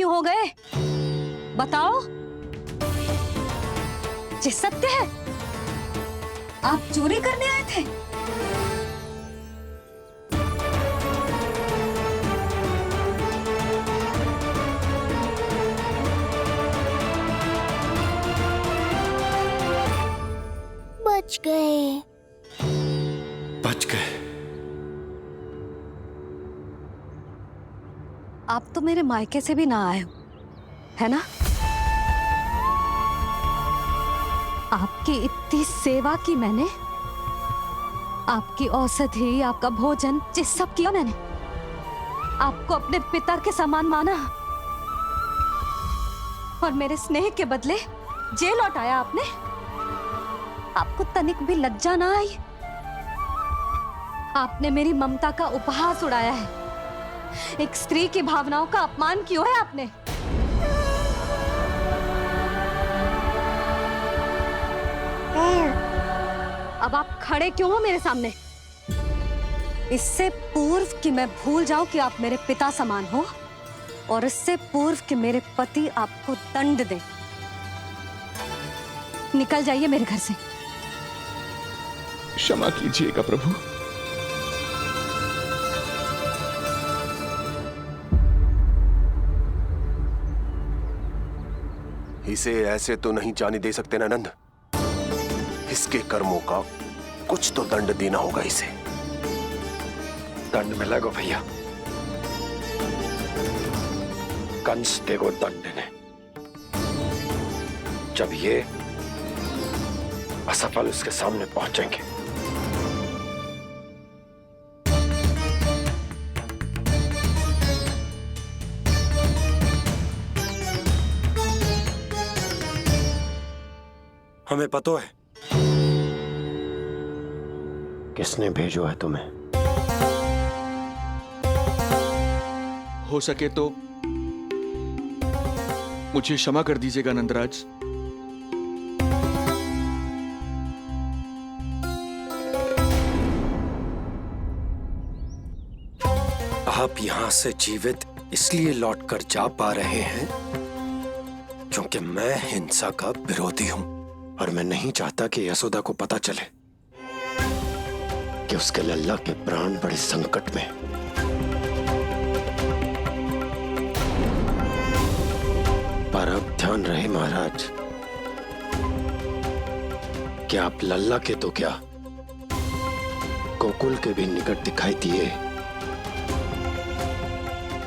क्यों हो गए? बताओ। ये सत्य है, आप चोरी करने आए थे? बच गए। बच गए। आप तो मेरे मायके से भी ना आए हो, है ना? आपकी इतनी सेवा की मैंने, आपकी औषधि, आपका भोजन, ये सब किया मैंने। आपको अपने पिता के समान माना और मेरे स्नेह के बदले जेल लौटाया आपने। आपको तनिक भी लज्जा ना आई? आपने मेरी ममता का उपहास उड़ाया है। एक स्त्री की भावनाओं का अपमान क्यों है आपने? अब आप खड़े क्यों हो मेरे सामने? इससे पूर्व कि मैं भूल जाऊं कि आप मेरे पिता समान हो, और इससे पूर्व कि मेरे पति आपको दंड दे, निकल जाइए मेरे घर से। क्षमा कीजिएगा प्रभु। इसे ऐसे तो नहीं जाने दे सकते ना नंद। इसके कर्मों का कुछ तो दंड देना होगा इसे। दंड मिलेगा भैया, कंस देगो दंड देने। जब ये असफल उसके सामने पहुंचेंगे। हमें पता है किसने भेजो है तुम्हें। हो सके तो मुझे क्षमा कर दीजिएगा नंदराज। आप यहां से जीवित इसलिए लौटकर जा पा रहे हैं क्योंकि मैं हिंसा का विरोधी हूं, और मैं नहीं चाहता कि यशोदा को पता चले कि उसके लल्ला के प्राण बड़े संकट में। पर अब ध्यान रहे महाराज कि आप लल्ला के तो क्या, गोकुल के भी निकट दिखाई दिए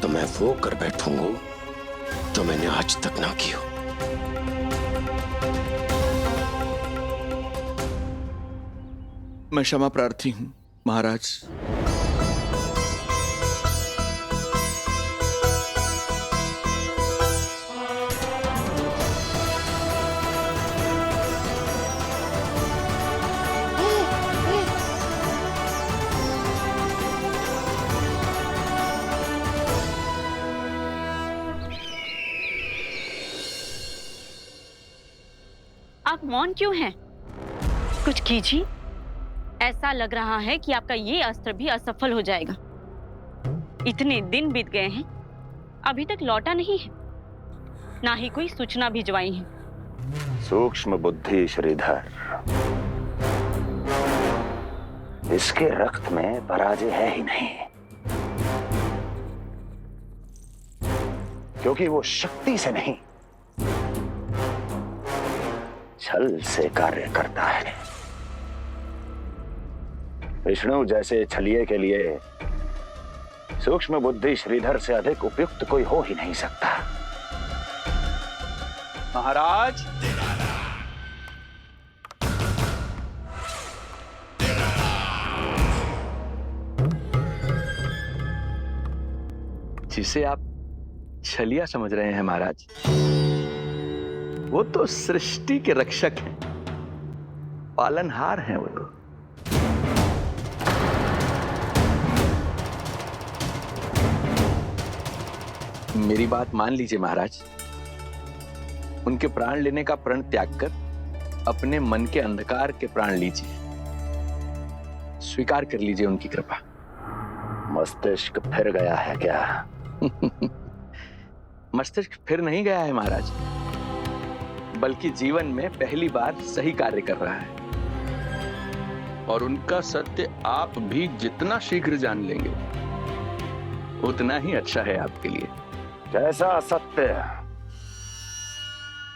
तो मैं वो कर बैठूंगा जो मैंने आज तक ना की हो। मैं क्षमा प्रार्थी हूं महाराज। आप मौन क्यों हैं? कुछ कीजिए। ऐसा लग रहा है कि आपका ये अस्त्र भी असफल हो जाएगा। इतने दिन बीत गए हैं, अभी तक लौटा नहीं है, ना ही कोई सूचना भिजवाई है। सूक्ष्म बुद्धि श्रीधर, इसके रक्त में पराजय है ही नहीं, क्योंकि वो शक्ति से नहीं छल से कार्य करता है। विष्णु जैसे छलिए के लिए सूक्ष्म बुद्धि श्रीधर से अधिक उपयुक्त कोई हो ही नहीं सकता। महाराज, जिसे आप छलिया समझ रहे हैं महाराज, वो तो सृष्टि के रक्षक हैं, पालनहार हैं वो तो। मेरी बात मान लीजिए महाराज, उनके प्राण लेने का प्रण त्याग कर अपने मन के अंधकार के प्राण लीजिए। स्वीकार कर लीजिए उनकी कृपा। मस्तिष्क फिर गया है क्या? मस्तिष्क फिर नहीं गया है महाराज, बल्कि जीवन में पहली बार सही कार्य कर रहा है। और उनका सत्य आप भी जितना शीघ्र जान लेंगे उतना ही अच्छा है आपके लिए। कैसा सत्य?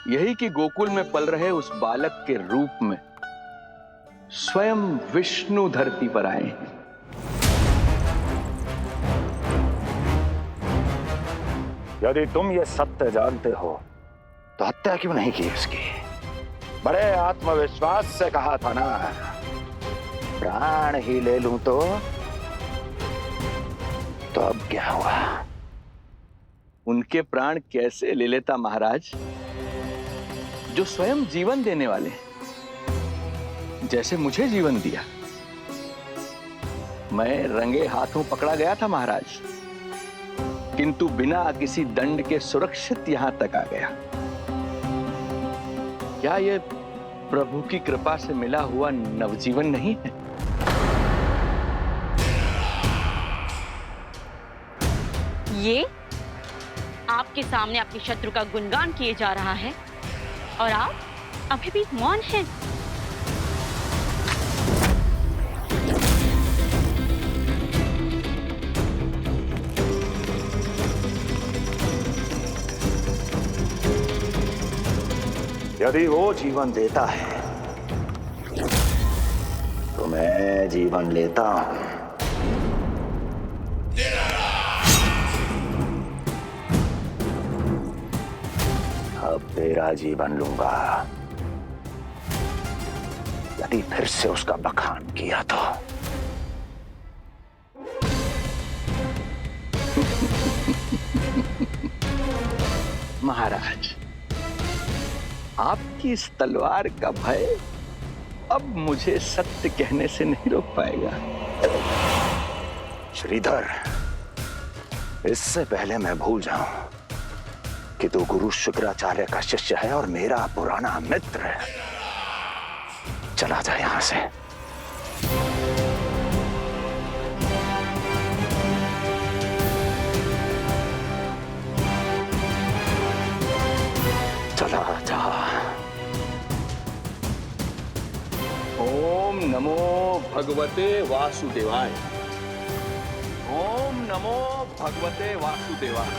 यही कि गोकुल में पल रहे उस बालक के रूप में स्वयं विष्णु धरती पर आए हैं। यदि तुम ये सत्य जानते हो तो हत्या क्यों नहीं की उसकी? बड़े आत्मविश्वास से कहा था ना, प्राण ही ले लूं तो अब क्या हुआ? उनके प्राण कैसे ले लेता महाराज, जो स्वयं जीवन देने वाले हैं, जैसे मुझे जीवन दिया। मैं रंगे हाथों पकड़ा गया था महाराज, किंतु बिना किसी दंड के सुरक्षित यहां तक आ गया। क्या यह प्रभु की कृपा से मिला हुआ नवजीवन नहीं है? ये आपके सामने अपने शत्रु का गुणगान किए जा रहा है और आप अभी भी मौन हैं। यदि वो जीवन देता है तो मैं जीवन लेता हूं। अब तेरा जीवन लूंगा यदि फिर से उसका बखान किया तो। महाराज, आपकी इस तलवार का भय अब मुझे सत्य कहने से नहीं रोक पाएगा। श्रीधर, इससे पहले मैं भूल जाऊं कि तू गुरु शुक्राचार्य का शिष्य है और मेरा पुराना मित्र है, चला जा यहां से। चला जा। ओम नमो भगवते वासुदेवाय। ओम नमो भगवते वासुदेवाय।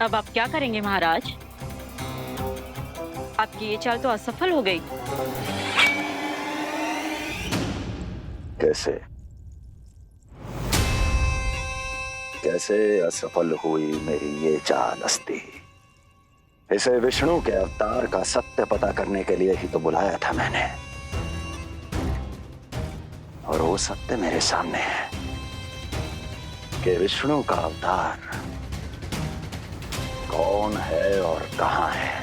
अब आप क्या करेंगे महाराज? आपकी ये चाल तो असफल हो गई। कैसे कैसे असफल हुई मेरी ये चाल अस्ति? इसे विष्णु के अवतार का सत्य पता करने के लिए ही तो बुलाया था मैंने, और वो सत्य मेरे सामने है कि विष्णु का अवतार कौन है और कहां है।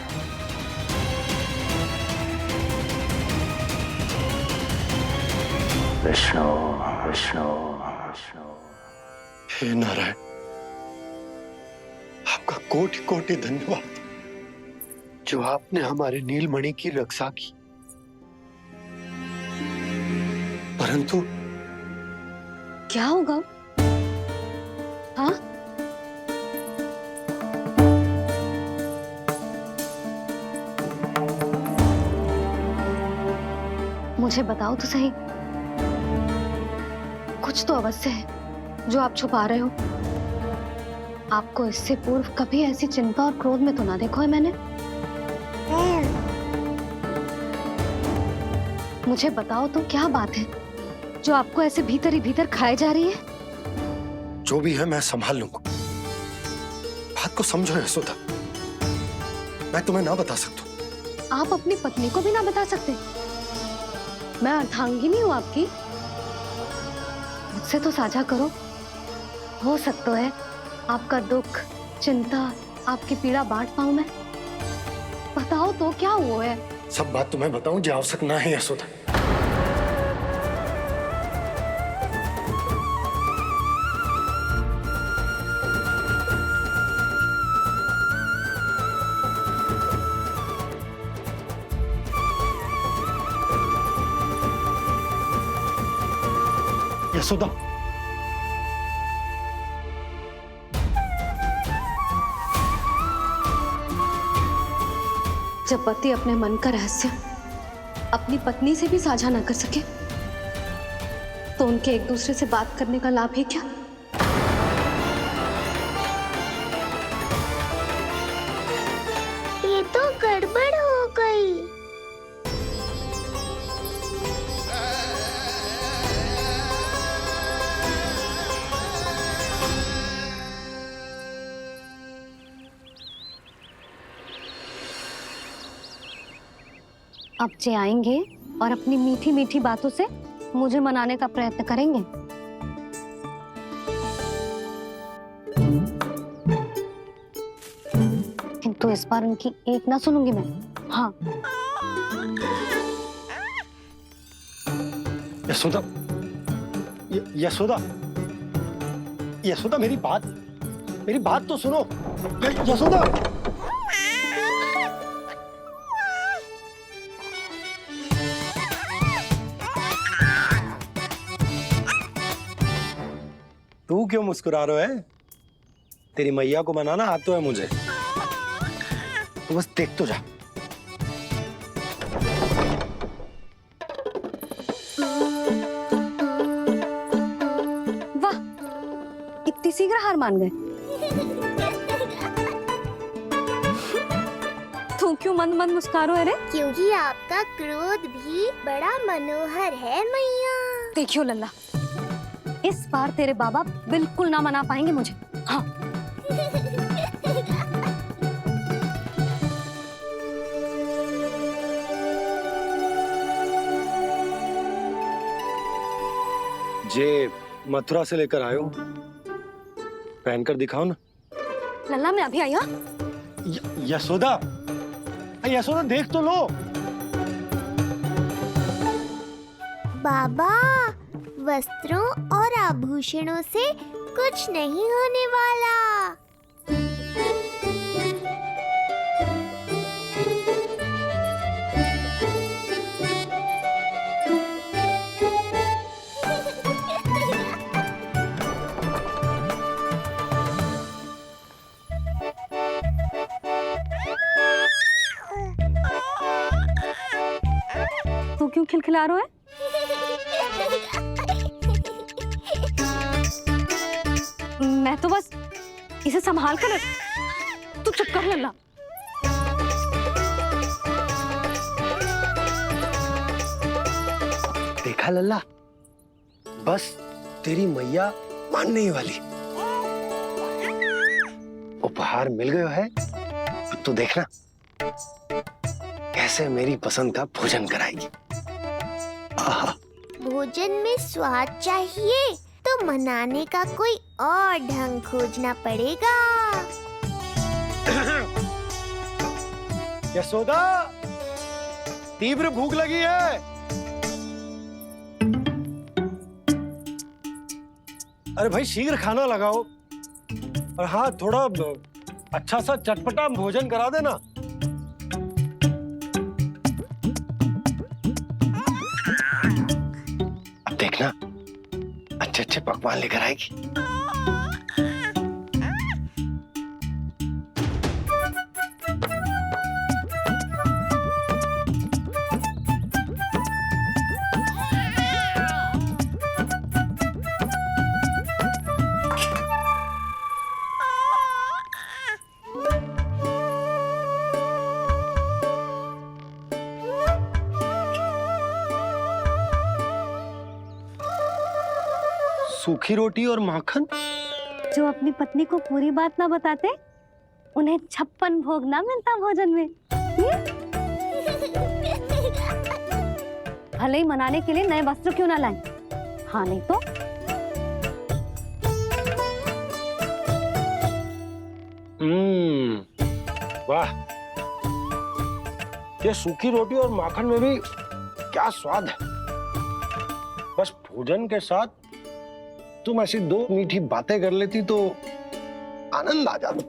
विष्णु विष्णु विष्णु। हे नारायण, आपका कोटि कोटि धन्यवाद जो आपने हमारे नीलमणि की रक्षा की। परंतु क्या होगा? हाँ, मुझे बताओ तो सही, कुछ तो अवश्य है जो आप छुपा रहे हो। आपको इससे पूर्व कभी ऐसी चिंता और क्रोध में तो ना देखो है मैंने। मुझे बताओ तो क्या बात है जो आपको ऐसे भीतर ही भीतर खाए जा रही है? जो भी है मैं संभाल लूंगा। बात को समझो यशोदा, मैं तुम्हें ना बता सकता। आप अपनी पत्नी को भी ना बता सकते? मैं अर्धांगिनी हूँ आपकी, मुझसे तो साझा करो। हो सकता है आपका दुख, चिंता, आपकी पीड़ा बांट पाऊं मैं। बताओ तो क्या हुआ है? सब बात तुम्हें बताऊं जो आवश्यक ना है यशोदा। यशोदा, जब पति अपने मन का रहस्य अपनी पत्नी से भी साझा न कर सके तो उनके एक दूसरे से बात करने का लाभ है क्या? ये तो गड़बड़ हो गई। अब जे आएंगे और अपनी मीठी मीठी बातों से मुझे मनाने का प्रयत्न करेंगे। किंतु इस बार उनकी एक ना सुनूंगी मैं। हाँ, यशोदा, यशोदा, यशोदा, मेरी बात तो सुनो। यशोदा, तू क्यों मुस्कुरा रहा है? तेरी मैया को मनाना आता है मुझे, तो बस देख तो जा। वाह, इतनी शीघ्र हार मान गए। तू क्यों मंद मंद मुस्कुरा रहे? अरे क्योंकि आपका क्रोध भी बड़ा मनोहर है मैया। देखियो लल्ला, इस बार तेरे बाबा बिल्कुल ना मना पाएंगे मुझे। हाँ, जे मथुरा से लेकर आयो, पहनकर दिखाओ ना। लल्ला मैं अभी आई। हाँ, यशोदा, यशोदा देख तो लो। बाबा, वस्त्रों और आभूषणों से कुछ नहीं होने वाला। तू क्यों खिलखिला रहा है? मैं तो बस इसे संभाल कर। तू चुप कर लल्ला। देखा लल्ला, बस तेरी मैया मानने ही वाली। उपहार मिल गयो है, अब तो देखना कैसे मेरी पसंद का भोजन कराएगी। आहा, भोजन में स्वाद चाहिए तो मनाने का कोई और ढंग खोजना पड़ेगा। यशोदा, तीव्र भूख लगी है। अरे भाई शीघ्र खाना लगाओ, और हाँ थोड़ा अच्छा सा चटपटा भोजन करा देना। अब देखना अच्छे अच्छे पकवान लेकर आएगी। सूखी रोटी और माखन? जो अपनी पत्नी को पूरी बात ना बताते उन्हें 56 भोग ना मिलता भोजन में। भले ही मनाने के लिए नए वस्त्र क्यों ना लाएं, हाँ नहीं तो वाह, ये सूखी रोटी और माखन में भी क्या स्वाद है। बस भोजन के साथ तुम ऐसी दो मीठी बातें कर लेती तो आनंद आ जाता।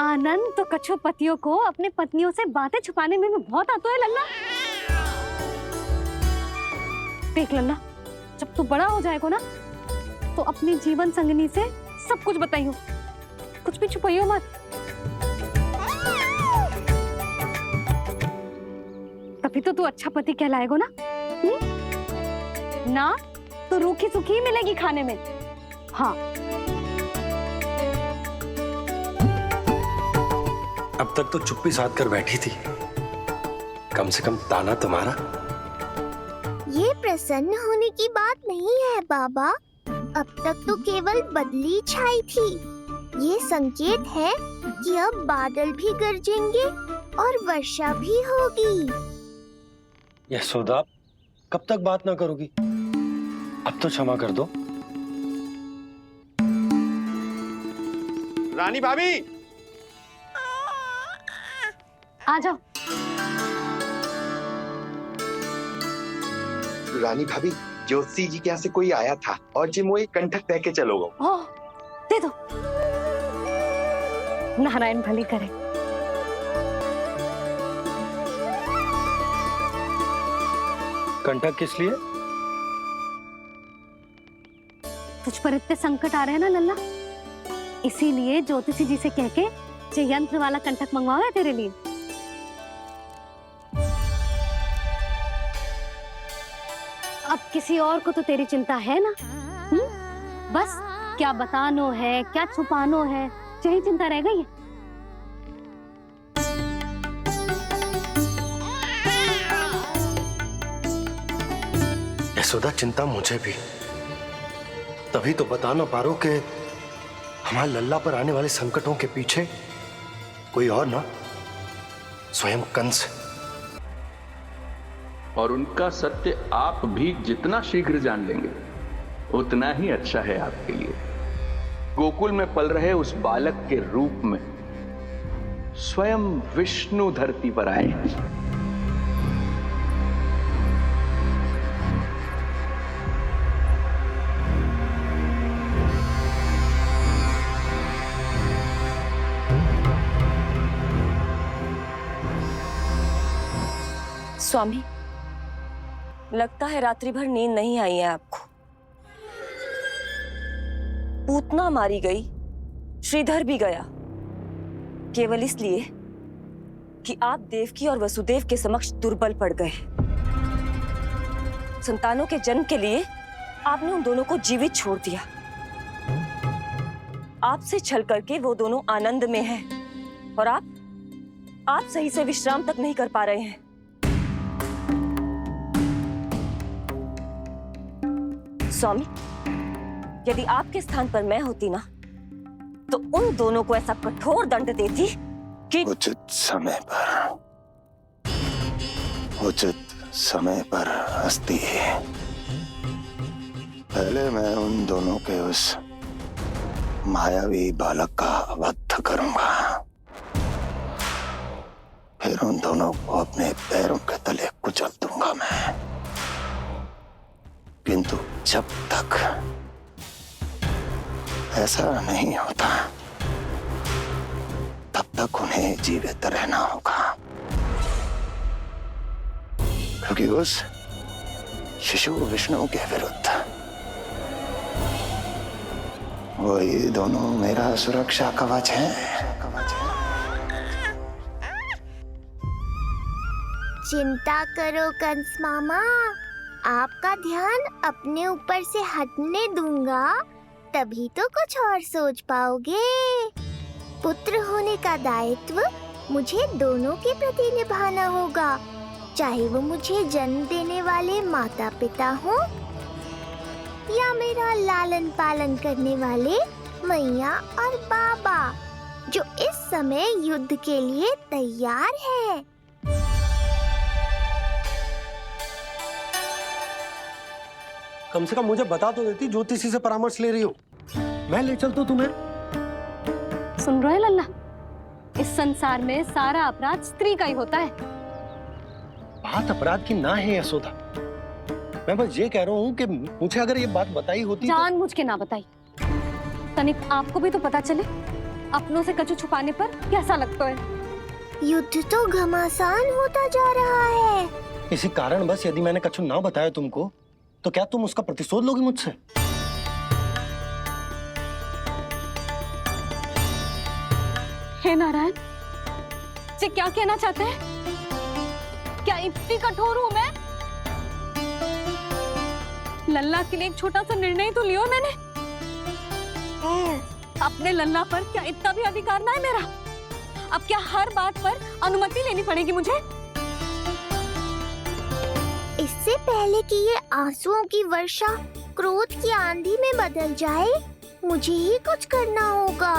आनंद तो कछुआ पतियों को अपने पत्नियों से बातें छुपाने में भी बहुत आता है लल्ला। देख लल्ला, जब तू बड़ा हो जाएगा ना तो अपनी जीवन संगनी से सब कुछ बताइयो, कुछ भी छुपाइयो मत। तभी तो तू अच्छा पति कहलाएगा ना। ना तो रूखी सूखी ही मिलेगी खाने में। हाँ, अब तक तो चुप्पी साध कर बैठी थी, कम से कम ताना तुम्हारा। ये प्रसन्न होने की बात नहीं है बाबा, अब तक तो केवल बदली छाई थी। ये संकेत है कि अब बादल भी गरजेंगे और वर्षा भी होगी। यशोदा, कब तक बात ना करोगी? अब तो क्षमा कर दो। रानी भाभी, आ जाओ। रानी भाभी, ज्योति जी के यहाँ से कोई आया था और जी मोए कंठक कह के चलो गो। ओह, दे दो। नारायण भली करे। कंठक किस लिए? तुझ पर इतने संकट आ रहे हैं ना लल्ला, इसीलिए ज्योतिषी जी से कह के ये यंत्र वाला कंठक मंगवाओ है तेरे लिए। अब किसी और को तो तेरी चिंता है ना? बस क्या बतानो है, क्या छुपानो है, यही चिंता रह गई है। यशोदा, चिंता मुझे भी। तभी तो बता ना पा रहा कि हमारे लल्ला पर आने वाले संकटों के पीछे कोई और ना, स्वयं कंस। और उनका सत्य आप भी जितना शीघ्र जान लेंगे उतना ही अच्छा है आपके लिए। गोकुल में पल रहे उस बालक के रूप में स्वयं विष्णु धरती पर आए हैं। स्वामी, लगता है रात्रि भर नींद नहीं आई है आपको। पूतना मारी गई, श्रीधर भी गया, केवल इसलिए कि आप देवकी और वसुदेव के समक्ष दुर्बल पड़ गए। संतानों के जन्म के लिए आपने उन दोनों को जीवित छोड़ दिया। आपसे छल करके वो दोनों आनंद में हैं और आप सही से विश्राम तक नहीं कर पा रहे हैं। स्वामी, यदि आपके स्थान पर मैं होती ना तो उन दोनों को ऐसा कठोर दंड देती कि उचित समय पर हस्ती। पहले मैं उन दोनों के उस मायावी बालक का वध करूंगा, फिर उन दोनों को अपने पैरों के तले कुचल दूंगा मैं। किंतु जब तक ऐसा नहीं होता तब तक उन्हें जीवित रहना होगा, क्योंकि उस शिशु विष्णु के विरुद्ध वही दोनों मेरा सुरक्षा कवच है। चिंता करो कंस मामा, आपका ध्यान अपने ऊपर से हटने दूंगा, तभी तो कुछ और सोच पाओगे। पुत्र होने का दायित्व मुझे दोनों के प्रति निभाना होगा, चाहे वो मुझे जन्म देने वाले माता पिता हो या मेरा लालन पालन करने वाले मैया और बाबा, जो इस समय युद्ध के लिए तैयार है। कम से कम मुझे बता तो देती, ज्योतिषी से परामर्श ले रही हो, मैं ले चलता तुम्हें। सुन रहे लल्ला, इस संसार में सारा अपराध स्त्री का ही होता है। बात अपराध की ना है यशोदा, मैं बस ये कह रहा हूँ कि मुझे अगर ये बात बताई होती जान मुझ के ना बताई, तनिक आपको भी तो पता चले अपनों से कछु छुपाने पर कैसा लगता है। युद्ध तो घमासान होता जा रहा है। इसी कारण बस यदि मैंने कछु ना बताया तुमको तो क्या तुम उसका प्रतिशोध लोगी मुझसे? हे नारायण, ये क्या कहना चाहते हैं? क्या इतनी कठोर हूं मैं? लल्ला के लिए एक छोटा सा निर्णय तो लियो मैंने। अपने लल्ला पर क्या इतना भी अधिकार ना है मेरा? अब क्या हर बात पर अनुमति लेनी पड़ेगी मुझे? इससे पहले कि ये आंसुओं की वर्षा क्रोध की आंधी में बदल जाए, मुझे ही कुछ करना होगा।